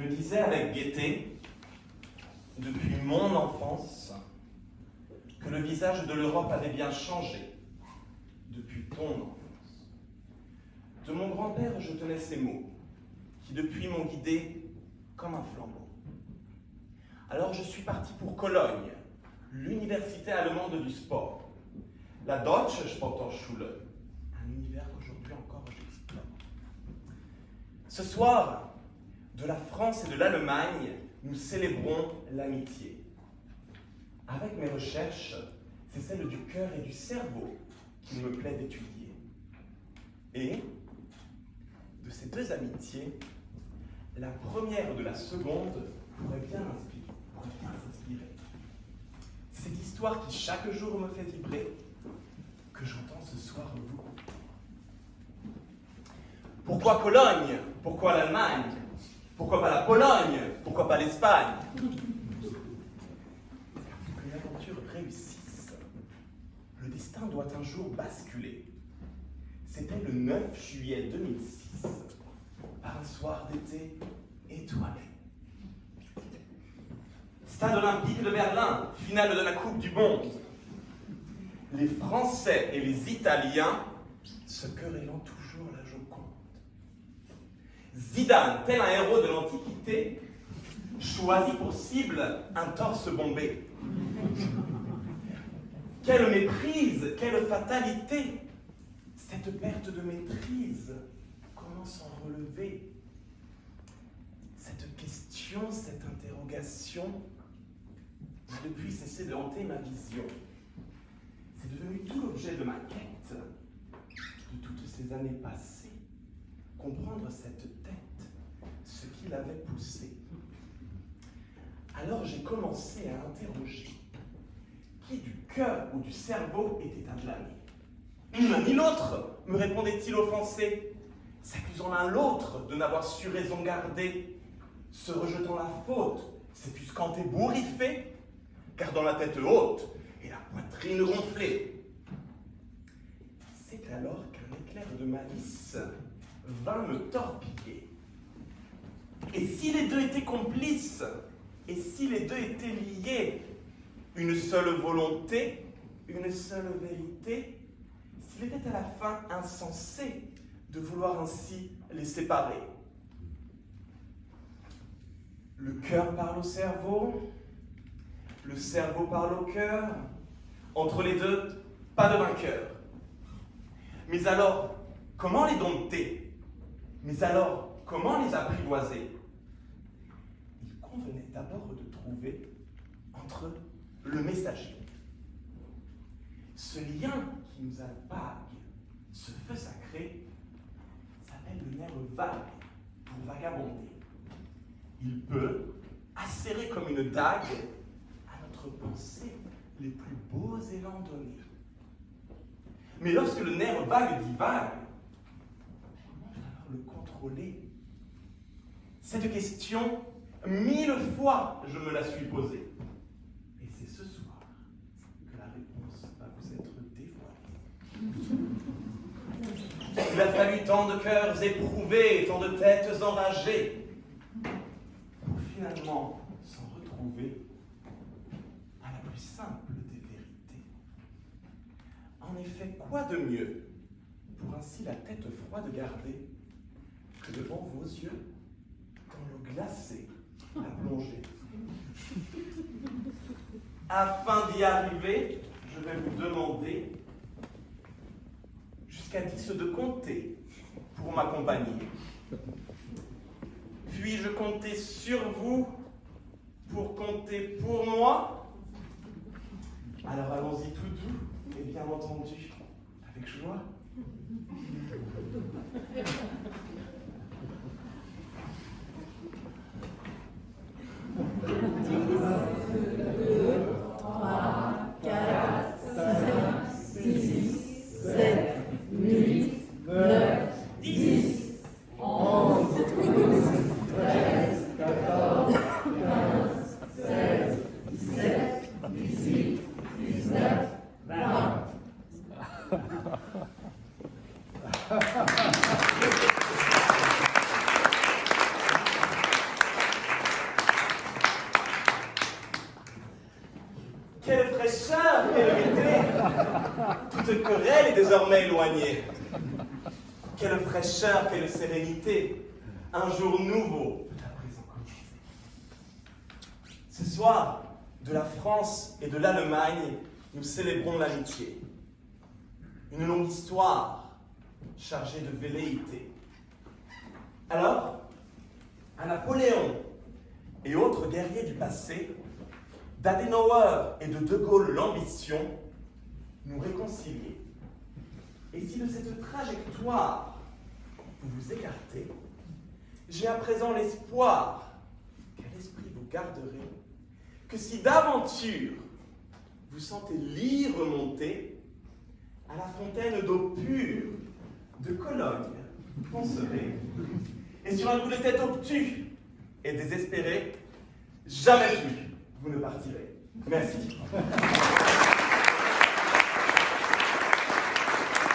me disais avec gaieté, depuis mon enfance, que le visage de l'Europe avait bien changé depuis ton enfance. De mon grand-père, je tenais ces mots, qui depuis m'ont guidé comme un flambeau. Alors je suis parti pour Cologne, l'université allemande du sport, la Deutsche Sporthochschule, un univers qu'aujourd'hui encore j'explore. Ce soir, de la France et de l'Allemagne, nous célébrons l'amitié. Avec mes recherches, c'est celle du cœur et du cerveau qu'il me plaît d'étudier. Et, de ces deux amitiés, la première de la seconde pourrait bien s'inspirer. Cette histoire qui chaque jour me fait vibrer, que j'entends ce soir vous. Pourquoi Cologne? Pourquoi l'Allemagne? Pourquoi pas la Pologne? Pourquoi pas l'Espagne? Pour que l'aventure réussisse, le destin doit un jour basculer. C'était le 9 juillet 2006, par un soir d'été étoilé. Stade olympique de Berlin, finale de la Coupe du Monde. Les Français et les Italiens se querellant toujours la Joconde. Zidane, tel un héros de l'Antiquité, choisit pour cible un torse bombé. Quelle méprise, quelle fatalité! Cette perte de maîtrise, comment s'en relever? Cette question, cette interrogation n'a depuis cessé de hanter ma vision. C'est devenu tout l'objet de ma quête de toutes ces années passées. Comprendre cette tête, ce qui l'avait poussée. Alors j'ai commencé à interroger qui du cœur ou du cerveau était à blâmer. Ni l'un ni l'autre, me répondait-il offensé, s'accusant l'un l'autre de n'avoir su raison garder, se rejetant la faute, s'effusquant et bourriffé, gardant la tête haute et la poitrine gonflée. C'est alors qu'un éclair de malice vint me torpiller. Et si les deux étaient complices, et si les deux étaient liés, une seule volonté, une seule vérité, s'il était à la fin insensé de vouloir ainsi les séparer. Le cœur parle au cerveau, le cerveau parle au cœur, entre les deux, pas de vainqueur. Mais alors, comment les dompter? Mais alors, comment les apprivoiser? Il convenait d'abord de trouver entre eux le messager. Ce lien qui nous alpague, ce feu sacré, s'appelle le nerf vague pour vagabonder. Il peut, acéré comme une dague, à notre pensée les plus beaux élans donnés. Mais lorsque le nerf vague divague, comment alors le contrôler? Cette question, 1000 fois, je me la suis posée. Et c'est ce soir que la réponse va vous être dévoilée. Il a fallu tant de cœurs éprouvés, tant de têtes enragées, pour finalement s'en retrouver à la plus simple des vérités. En effet, quoi de mieux pour ainsi la tête froide garder que devant vos yeux, dans l'eau glacée, la plonger. Afin d'y arriver, je vais vous demander jusqu'à 10 de compter pour m'accompagner. Puis-je compter sur vous pour compter pour moi? Alors allons-y tout doux et bien entendu avec joie. 20. Quelle fraîcheur, quelle gaieté! Toute querelle est désormais éloignée. Quelle fraîcheur, quelle sérénité! Un jour nouveau peut à présent commencer. Ce soir, de la France et de l'Allemagne, nous célébrons l'amitié. Une longue histoire chargée de velléité. Alors, à Napoléon et autres guerriers du passé, d'Adenauer et de Gaulle l'ambition, nous réconcilier. Et si de cette trajectoire vous vous écartez, j'ai à présent l'espoir qu'à l'esprit vous garderez, que si d'aventure vous sentez l'ire remonter, à la fontaine d'eau pure de Cologne, penserez, et sur un coup de tête obtus et désespéré, jamais plus vous ne partirez. Merci.